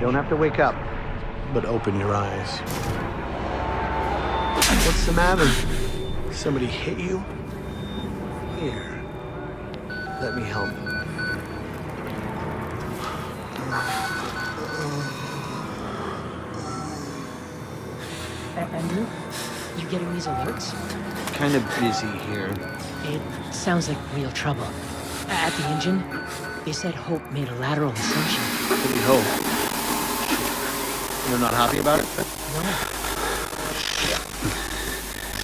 don't have to wake up. But open your eyes. What's the matter? Somebody hit you? Here. Let me help. Andrew, you getting these alerts? Kind of busy here. It sounds like real trouble. At the engine, they said Hope made a lateral ascension. What do you hope? You're not happy about it? No.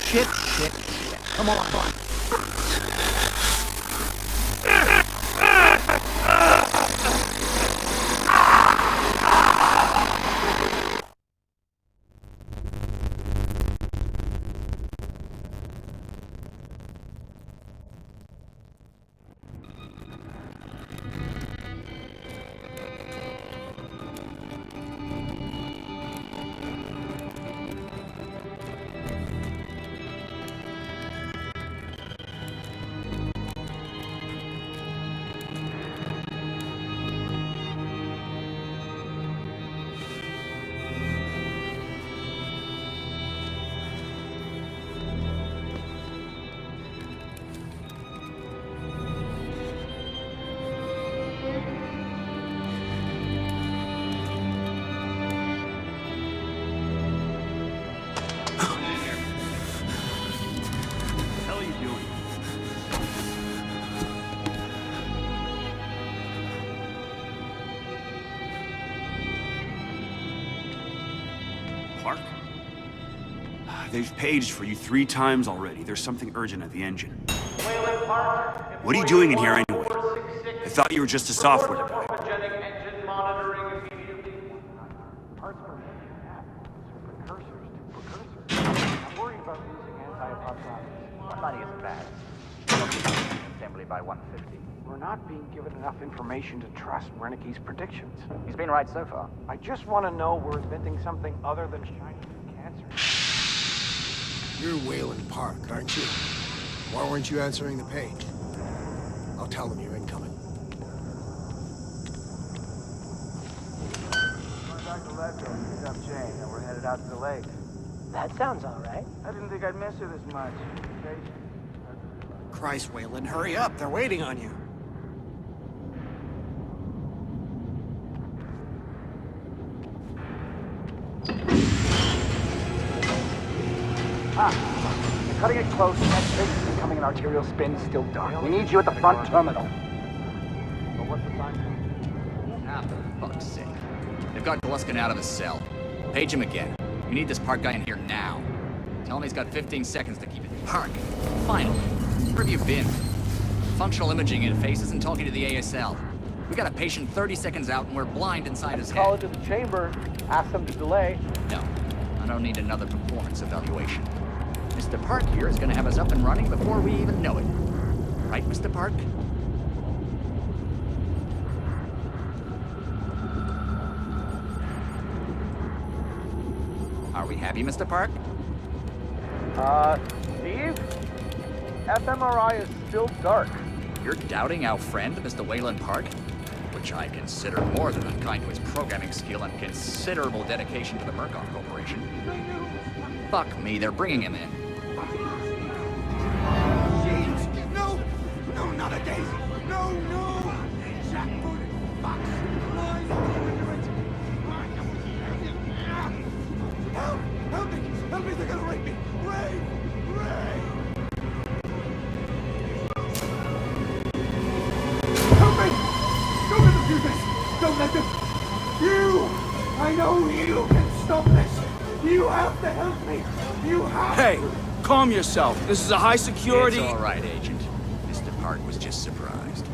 Shit. Come on. Park? They've paged for you 3 times already. There's something urgent at the engine. What are you doing in here anyway? I thought you were just a software guy. Money isn't bad. Assembly by 150. We're not being given enough information to trust Wernicke's predictions. He's been right so far. I just want to know we're inventing something other than Chinese cancer. You're Wayland Park, aren't you? Why weren't you answering the page? I'll tell them you're incoming. Going back to Leadville, picked up Jane, and we're headed out to the lake. That sounds all right. I didn't think I'd miss her this much. Christ, Wayland, hurry up. They're waiting on you. You're cutting it close. That space is becoming an arterial spin, still dark. We need you at the front terminal. But what's the time? Ah, for fuck's sake. They've got Gluskin out of his cell. Page him again. We need this Park guy in here now. Tell him he's got 15 seconds to keep it. Park, finally. Where have you been? Functional imaging interface isn't talking to the ASL. We got a patient 30 seconds out and we're blind inside his head. Call into the chamber, ask them to delay. No, I don't need another performance evaluation. Mr. Park here is gonna have us up and running before we even know it. Right, Mr. Park? Are we happy, Mr. Park? Steve? fMRI is still dark. You're doubting our friend, Mr. Wayland Park? Which I consider more than unkind to his programming skill and considerable dedication to the Murkoff Corporation. Fuck me, they're bringing him in. No! No, not a daisy! No! Jackfruit! Fox! Help me! Help me! They're gonna rape me! Ray! Help me! Don't let them do this! Don't let them! You! I know you can stop this! You have to help me! You have Hey, calm yourself. This is a high security... It's all right, Agent. Mr. Park was just surprised.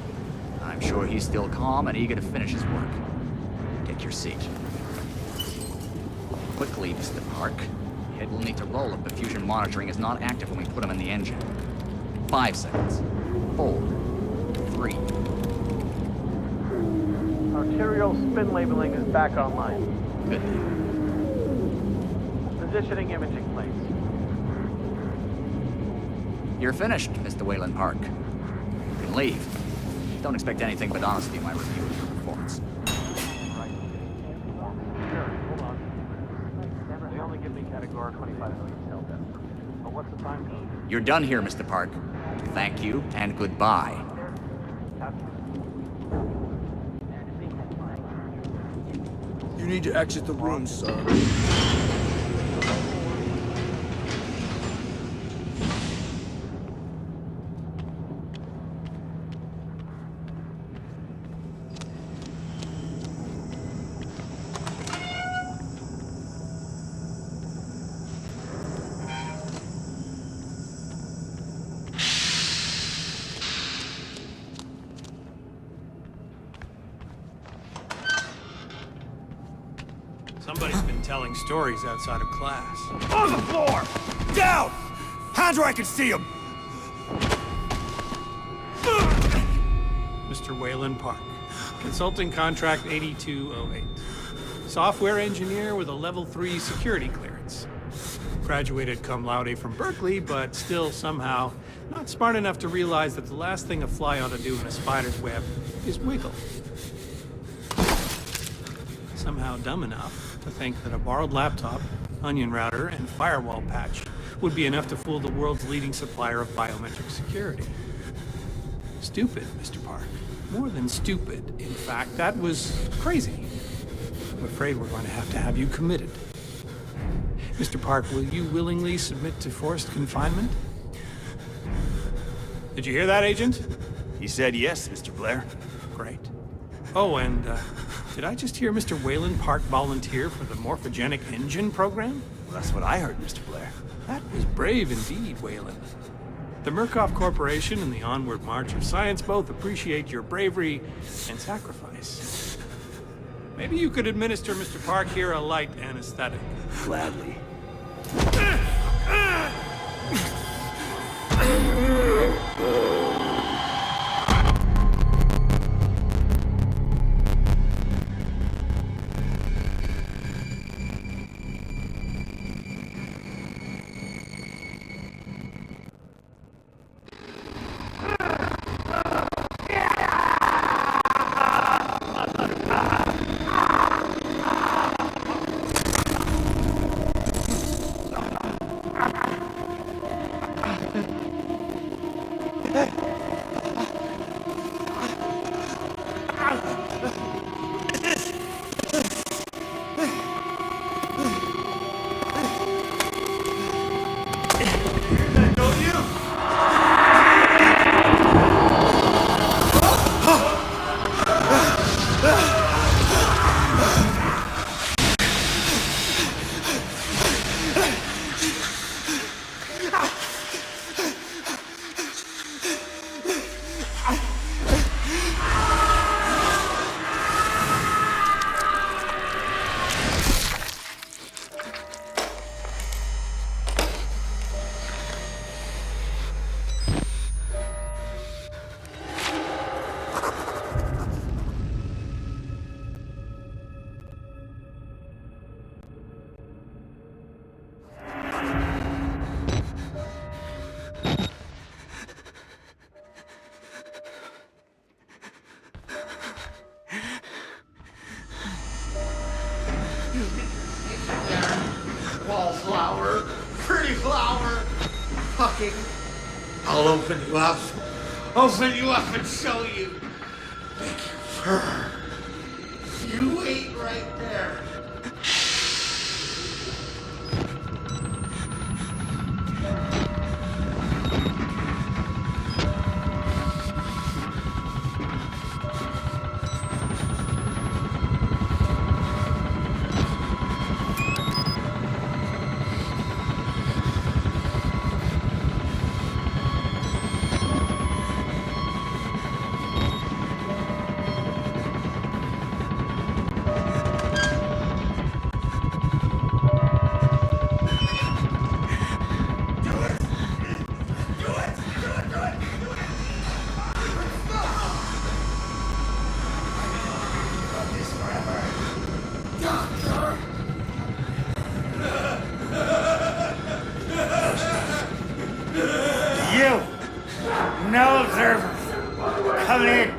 I'm sure he's still calm and eager to finish his work. Take your seat. Quickly, Mr. Park. Head will need to roll if the fusion monitoring is not active when we put him in the engine. 5 seconds. 4. 3. Arterial spin labeling is back online. Good. Positioning imaging plates. You're finished, Mr. Wayland Park. You can leave. Don't expect anything but honesty in my review of your performance. You're done here, Mr. Park. Thank you and goodbye. You need to exit the room, sir. Somebody's been telling stories outside of class. On the floor! Down! Hands where I can see him! Mr. Wayland Park, consulting contract 8208. Software engineer with a level 3 security clearance. Graduated cum laude from Berkeley, but still somehow not smart enough to realize that the last thing a fly ought to do in a spider's web is wiggle. Somehow dumb enough to think that a borrowed laptop, onion router, and firewall patch would be enough to fool the world's leading supplier of biometric security. Stupid, Mr. Park. More than stupid, in fact. That was crazy. I'm afraid we're going to have you committed. Mr. Park, will you willingly submit to forced confinement? Did you hear that, Agent? He said yes, Mr. Blair. Great. Oh, and, did I just hear Mr. Wayland Park volunteer for the morphogenic engine program? Well, that's what I heard, Mr. Blair. That was brave indeed, Wayland. The Murkoff Corporation and the Onward March of Science both appreciate your bravery and sacrifice. Maybe you could administer Mr. Park here a light anesthetic. Gladly. Wallflower, pretty flower, fucking. I'll open you up. Open you up and show you. Make you fur. You wait right there. No observers. Come in.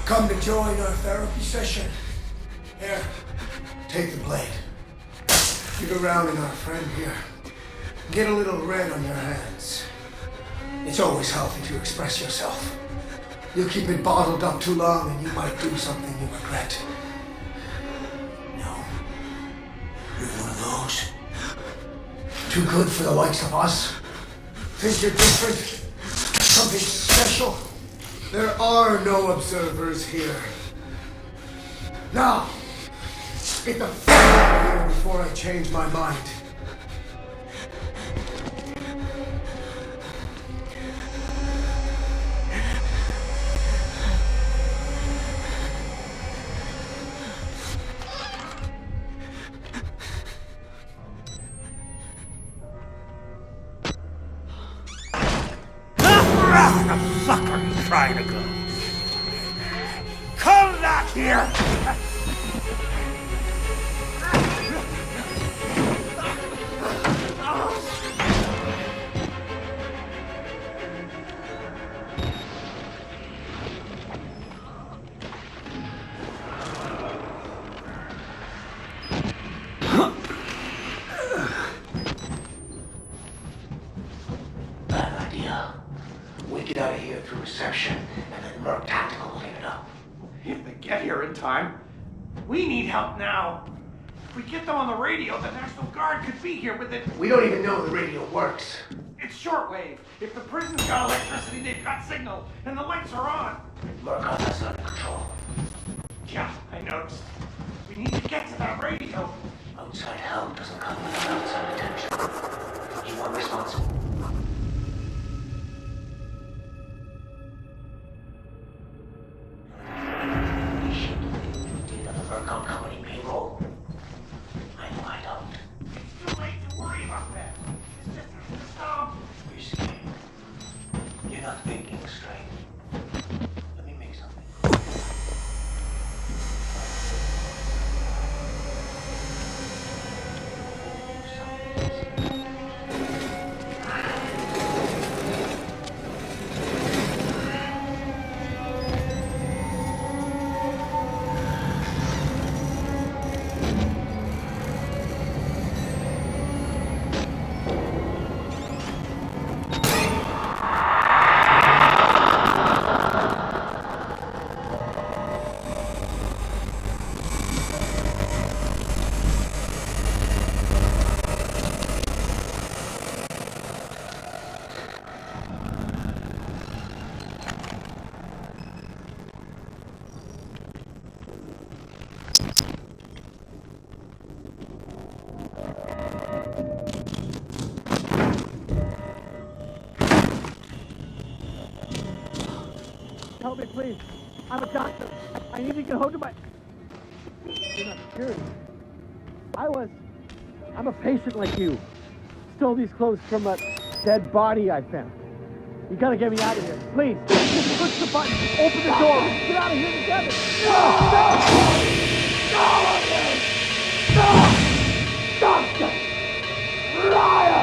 Come to join our therapy session? Here, take the blade. Dig around in our friend here. Get a little red on your hands. It's always healthy to express yourself. You keep it bottled up too long and you might do something you regret. No. You're one of those. Too good for the likes of us. Think you're different? Something special? There are no observers here. Now, get the fuck out of here before I change my mind. Where the fuck are you trying to go? Come back here! Bad idea. We get out of here through reception, and then Merc Tactical will clean it up. If they get here in time, we need help now. If we get them on the radio, the National Guard could be here with it. We don't even know the radio works. It's shortwave. If the prison's got electricity, they've got signal, and the lights are on. Merc got us under control. Yeah, I noticed. We need to get to that radio. Outside help doesn't come without outside attention. You are responsible. You should be on the Mercon Company payroll. I know I don't. It's too late to worry about that. It's just a system. You're scared. You're not thinking straight. Let me make something. Help me, please. I'm a doctor. I need to get hold of my... You're not security. I'm a patient like you. Stole these clothes from a dead body I found. You gotta get me out of here. Please. Just push the button. Open the door. Let's get out of here together. No! No! No! Doctor! Liar!